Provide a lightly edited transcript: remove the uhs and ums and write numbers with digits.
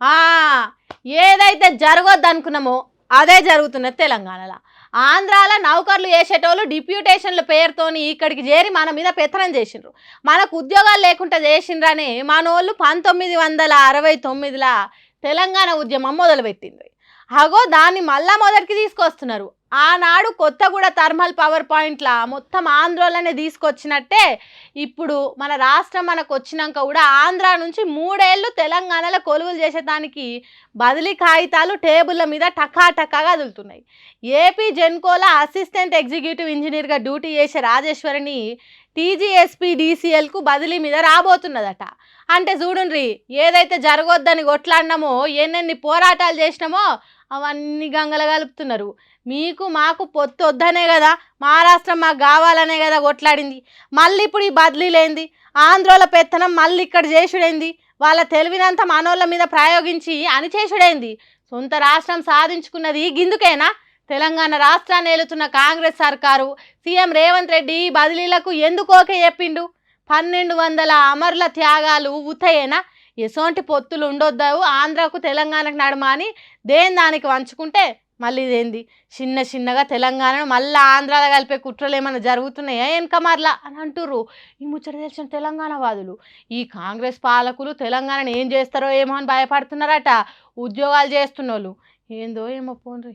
ఆ ఏదైతే జరగొద్దు అనుకున్నామో అదే జరుగుతున్నది తెలంగాణలో. ఆంధ్రాలో నౌకర్లు చేసేటోళ్ళు డిప్యూటేషన్ల పేరుతోని ఇక్కడికి చేరి మన మీద పెత్తనం చేసిండ్రు. మనకు ఉద్యోగాలు లేకుండా చేసిండ్రని మనోళ్ళు 1969ల తెలంగాణ ఉద్యమం మొదలుపెట్టిండ్రు. అగో దాన్ని మళ్ళా మొదటికి తీసుకొస్తున్నారు. ఆనాడు కొత్తగూడ థర్మల్ పవర్ పాయింట్ల మొత్తం ఆంధ్రోళనే తీసుకొచ్చినట్టే ఇప్పుడు మన రాష్ట్రం మనకు వచ్చినాక కూడా ఆంధ్ర నుంచి 3 ఏళ్ళు తెలంగాణలో కొలువులు చేసేదానికి బదిలీ కాగితాలు టేబుల్ల మీద టకా టకాగా కదులుతున్నాయి. ఏపీ జెన్కోల అసిస్టెంట్ ఎగ్జిక్యూటివ్ ఇంజనీర్గా డ్యూటీ చేసే రాజేశ్వరిని టీజీఎస్పీ డీసీఎల్కు బదిలీ మీద రాబోతున్నదట. అంటే చూడుండ్రి, ఏదైతే జరగొద్దని కొట్లాడినామో ఎన్నెన్ని పోరాటాలు చేసినామో అవన్నీ గంగల కలుపుతున్నారు. మీకు మాకు పొత్తు వద్దనే కదా, మహారాష్ట్రం మాకు కావాలనే కదా కొట్లాడింది. మళ్ళీ ఇప్పుడు ఈ బదిలీలేంది, ఆంధ్రోల పెత్తనం మళ్ళీ ఇక్కడ చేసుడైంది, వాళ్ళ తెలివినంతా మనోళ్ళ మీద ప్రయోగించి అణిచేసుడైంది. సొంత రాష్ట్రం సాధించుకున్నది గిందుకేనా? తెలంగాణ రాష్ట్రాన్ని ఏలుతున్న కాంగ్రెస్ సర్కారు సీఎం రేవంత్ రెడ్డి బదిలీలకు ఎందుకు ఓకే చెప్పిండు? 1200 అమరుల త్యాగాలు ఉతయేనా? ఎసోంటి పొత్తులు ఉండొద్దావు ఆంధ్రకు తెలంగాణకు నడుమ అని దేని దానికి వంచుకుంటే మళ్ళీ ఇదేంది చిన్న చిన్నగా తెలంగాణను మళ్ళీ ఆంధ్రాలో కలిపే కుట్రలు ఏమైనా జరుగుతున్నాయా వెనక మరలా అని అంటుర్రు ఈ ముచ్చట తెలిసిన తెలంగాణ వాదులు. ఈ కాంగ్రెస్ పాలకులు తెలంగాణను ఏం చేస్తారో ఏమో అని భయపడుతున్నారట ఉద్యోగాలు చేస్తున్నోళ్ళు. ఏందో ఏమో పోన్రి.